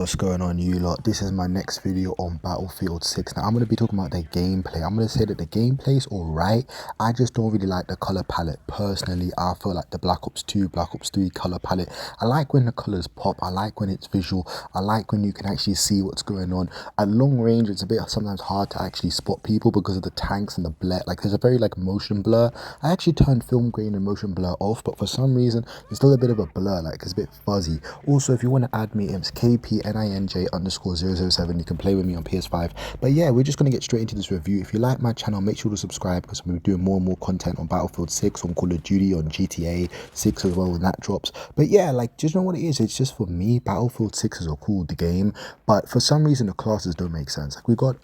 What's going on, you lot? This is my next video on Battlefield 6. Now I'm going to be talking about the gameplay. I'm going to say that the gameplay is alright. I just don't really like the color palette. Personally, I feel like the Black Ops 2, Black Ops 3 color palette, I like when the colors pop. I like when it's visual. I like when you can actually see what's going on. At long range, it's a bit sometimes hard to actually spot people because of the tanks and the blur. Like, there's a very motion blur. I actually turned film grain and motion blur off, but for some reason there's still a bit of a blur, like it's a bit fuzzy. Also, if you want to add me, it's KPNINJ_007. You can play with me on PS5. But yeah, we're just going to get straight into this review. If you like my channel, make sure to subscribe because I'm going to be doing more and more content on Battlefield 6, on Call of Duty, on GTA 6 as well when that drops. But yeah, just know what it is. It's just, for me, Battlefield 6 is a cool game, but for some reason the classes don't make sense. Like, we got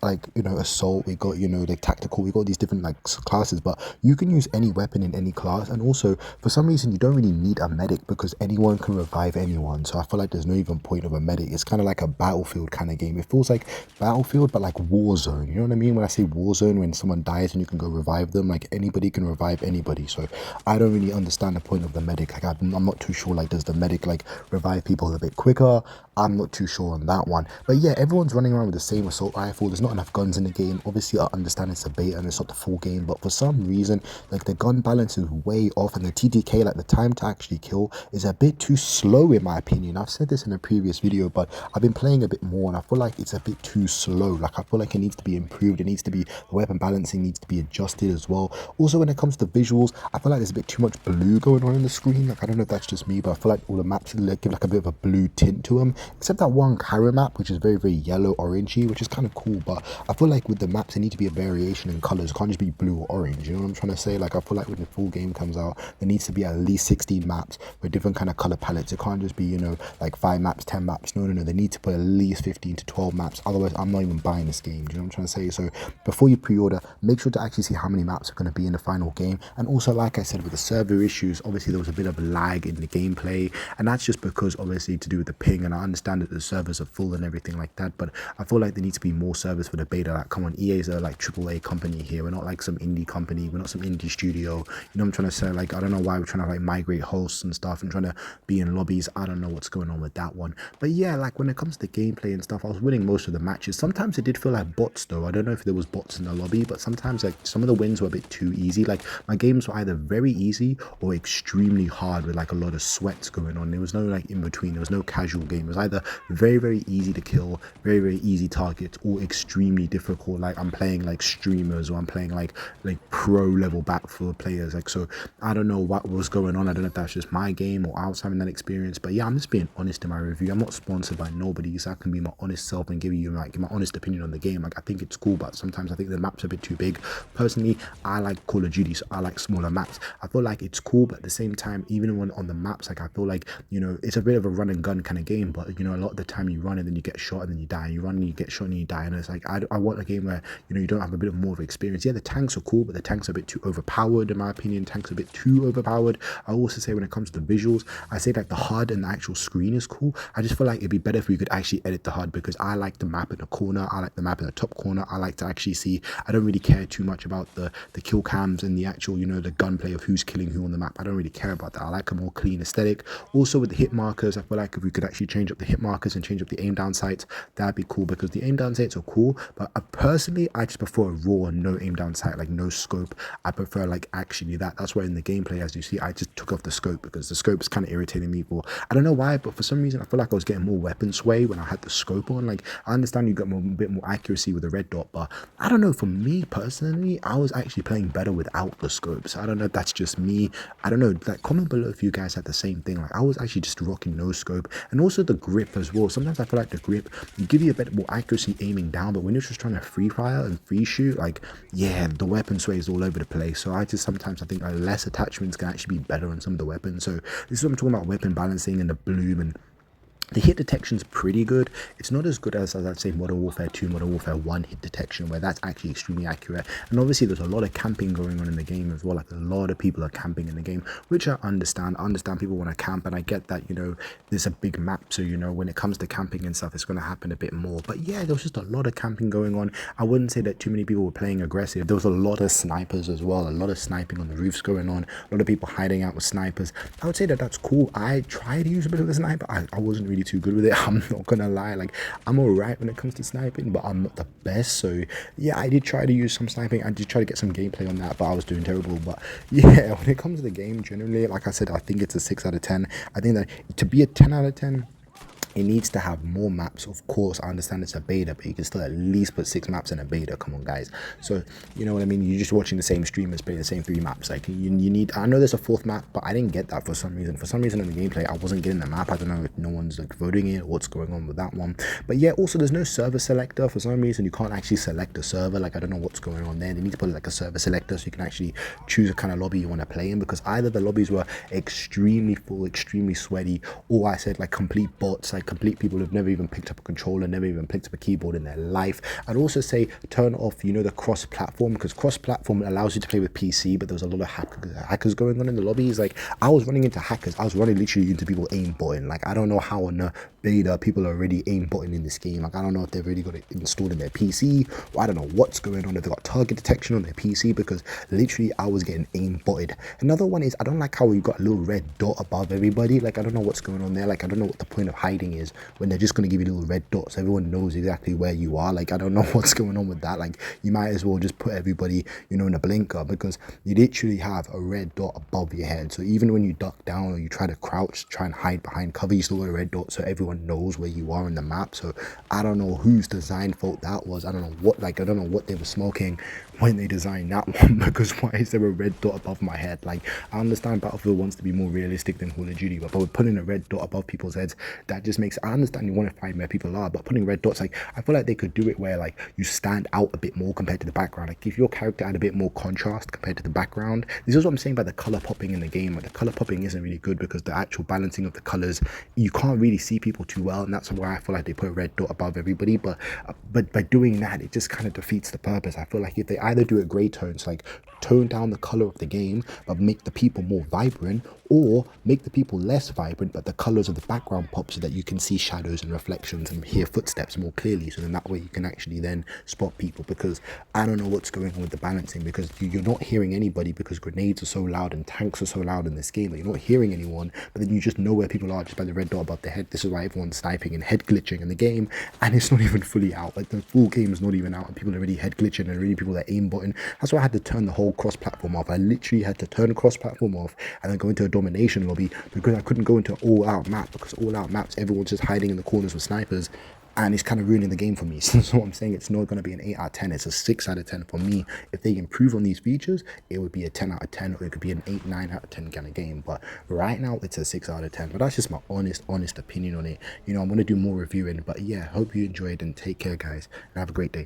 assault, we got the tactical, we got these different classes, but you can use any weapon in any class. And also, for some reason, you don't really need a medic because anyone can revive anyone. So I feel like there's no even point of a medic. It's kind of like a Battlefield kind of game. It feels like Battlefield, but like Warzone. You know what I mean? When I say Warzone, when someone dies and you can go revive them, like anybody can revive anybody. So I don't really understand the point of the medic. Like, I'm not too sure. Like, does the medic revive people a bit quicker? I'm not too sure on that one. But yeah, everyone's running around with the same assault rifle. There's not enough guns in the game. Obviously, I understand it's a beta and it's not the full game, but for some reason, the gun balance is way off, and the TTK, the time to actually kill, is a bit too slow in my opinion. I've said this in a previous video, but I've been playing a bit more and I feel like it's a bit too slow. I feel like it needs to be improved. It needs to be, the weapon balancing needs to be adjusted as well. Also, when it comes to visuals, I feel like there's a bit too much blue going on the screen. I don't know if that's just me, but I feel like all the maps give a bit of a blue tint to them, except that one Cairo map, which is very, very yellow orangey, which is kind of cool. But I feel like with the maps, there need to be a variation in colors. It can't just be blue or orange. You know what I'm trying to say? I feel like when the full game comes out, there needs to be at least 16 maps with different kind of color palettes. It can't just be 5 maps, 10 maps. No, they need to put at least 15 to 12 maps. Otherwise, I'm not even buying this game. Do you know what I'm trying to say? So before you pre-order, make sure to actually see how many maps are going to be in the final game. And also, like I said, with the server issues, obviously there was a bit of lag in the gameplay, and that's just because obviously to do with the ping. And I understand that the servers are full and everything like that, but I feel like there needs to be more servers for the beta. Come on, EA is a AAA company here. We're not like some indie company. We're not some indie studio. You know what I'm trying to say? I don't know why we're trying to migrate hosts and stuff and trying to be in lobbies. I don't know what's going on with that one. But yeah, when it comes to gameplay and stuff, I was winning most of the matches. Sometimes it did feel like bots though. I don't know if there was bots in the lobby, but sometimes some of the wins were a bit too easy. My games were either very easy or extremely hard with a lot of sweats going on. There was no in between. There was no casual game. It was either very, very easy to kill, very, very easy targets, or extremely difficult. I'm playing streamers, or I'm playing pro level Battlefield players. So I don't know what was going on. I don't know if that's just my game or I was having that experience. But yeah, I'm just being honest in my review. I'm not sponsored by nobody, so I can be my honest self and give you my honest opinion on the game. I think it's cool, but sometimes I think the map's a bit too big. Personally, I like Call of Duty, so I like smaller maps. I feel like it's cool, but at the same time, even when on the maps, I feel like it's a bit of a run and gun kind of game. But a lot of the time you run and then you get shot and then you die, and you run and you get shot and you die. And it's I want a game where you don't have a bit more of experience. Yeah, the tanks are cool, but the tanks are a bit too overpowered in my opinion. Tanks are a bit too overpowered. I also say when it comes to the visuals, I say the HUD and the actual screen is cool. I just feel like it'd be better if we could actually edit the HUD, because I like the map in the corner, I like the map in the top corner. I like to actually see. I don't really care too much about the kill cams and the actual the gunplay of who's killing who on the map. I don't really care about that. I like a more clean aesthetic. Also with the hit markers, I feel like if we could actually change up the hit markers and change up the aim down sights, that'd be cool, because the aim down sights are cool, but personally I just prefer a raw no aim down sight, no scope. I prefer actually that's why in the gameplay, as you see, I just took off the scope because the scope is kind of irritating me. I don't know why, but for some reason I feel like I was getting more weapon sway when I had the scope on. I understand you got a bit more accuracy with the red dot, but I don't know, for me personally, I was actually playing better without the scope. So I don't know if that's just me. I don't know, comment below if you guys had the same thing. I was actually just rocking no scope. And also the grip as well. Sometimes I feel like the grip give you a bit more accuracy aiming down, but when you're just trying to free fire and free shoot, yeah, the weapon sway is all over the place. So I think less attachments can actually be better on some of the weapons. So this is what I'm talking about, weapon balancing and the bloom. And the hit detection's pretty good. It's not as good as I'd say Modern Warfare 2, Modern Warfare 1 hit detection, where that's actually extremely accurate. And obviously there's a lot of camping going on in the game as well. A lot of people are camping in the game, which I understand. I understand people want to camp, and I get that, there's a big map, so when it comes to camping and stuff, it's going to happen a bit more. But yeah, there was just a lot of camping going on. I wouldn't say that too many people were playing aggressive. There was a lot of snipers as well, a lot of sniping on the roofs going on, a lot of people hiding out with snipers. I would say that that's cool. I tried to use a bit of the sniper. I wasn't really really too good with it. I'm not gonna lie, like I'm alright when it comes to sniping, but I'm not the best. So yeah, I did try to use some sniping. I did try to get some gameplay on that, but I was doing terrible. But yeah, when it comes to the game generally, like I said, I think it's a 6 out of 10. I think that to be a 10 out of 10, it needs to have more maps. Of course, I understand it's a beta, but you can still at least put 6 maps in a beta. Come on, guys. So you know what I mean, you're just watching the same streamers play the same 3 maps. Like you need, I know there's a 4th map, but I didn't get that for some reason. For some reason in the gameplay, I wasn't getting the map. I don't know if no one's like voting it or what's going on with that one. But yeah, also there's no server selector. For some reason you can't actually select a server. Like I don't know what's going on there. They need to put like a server selector so you can actually choose a kind of lobby you want to play in, because either the lobbies were extremely full, extremely sweaty, or I said like complete bots, like complete people who've never even picked up a controller, never even picked up a keyboard in their life. I'd also say turn off, you know, the cross-platform, because cross-platform allows you to play with PC, but there was a lot of hackers going on in the lobbies. Like I was running into hackers. I was running literally into people aim button. Like I don't know how on the beta people are already aim button in this game. Like I don't know if they've already got it installed in their PC, or I don't know what's going on, if they've got target detection on their PC, because literally I was getting aim butted. Another one is I don't like how we've got a little red dot above everybody. Like I don't know what's going on there. Like I don't know what the point of hiding is when they're just going to give you little red dots. Everyone knows exactly where you are. Like I don't know what's going on with that. Like you might as well just put everybody, you know, in a blinker, because you literally have a red dot above your head. So even when you duck down or you try to crouch, try and hide behind cover, you still got a red dot, so everyone knows where you are in the map. So I don't know whose design fault that was. I don't know what, like I don't know what they were smoking when they designed that one, because why is there a red dot above my head? Like I understand Battlefield wants to be more realistic than Call of Duty, but with putting a red dot above people's heads, that just makes, I understand you want to find where people are, but putting red dots, like I feel like they could do it where like you stand out a bit more compared to the background. Like if your character had a bit more contrast compared to the background. This is what I'm saying about the color popping in the game. Like the color popping isn't really good, because the actual balancing of the colors, you can't really see people too well, and that's why I feel like they put a red dot above everybody. But by doing that, it just kind of defeats the purpose. I feel like if they either do it gray tones, like tone down the color of the game but make the people more vibrant, or make the people less vibrant but the colors of the background pop so that you can see shadows and reflections and hear footsteps more clearly, so then that way you can actually then spot people. Because I don't know what's going on with the balancing, because you're not hearing anybody, because grenades are so loud and tanks are so loud in this game that you're not hearing anyone, but then you just know where people are just by the red dot above their head. This is why everyone's sniping and head glitching in the game, and it's not even fully out. Like the full game is not even out and people are already head glitching, and already people that aim button. That's why I had to turn the whole cross-platform off. I literally had to turn cross-platform off and then go into a domination lobby, because I couldn't go into an all-out map, because all-out maps everyone's just hiding in the corners with snipers, and it's kind of ruining the game for me. So I'm saying it's not going to be an 8 out of 10, it's a 6 out of 10 for me. If they improve on these features, it would be a 10 out of 10, or it could be an 8, 9 out of 10 kind of game. But right now it's a 6 out of 10. But that's just my honest opinion on it. You know, I'm going to do more reviewing. But yeah, hope you enjoyed, and take care guys, and have a great day.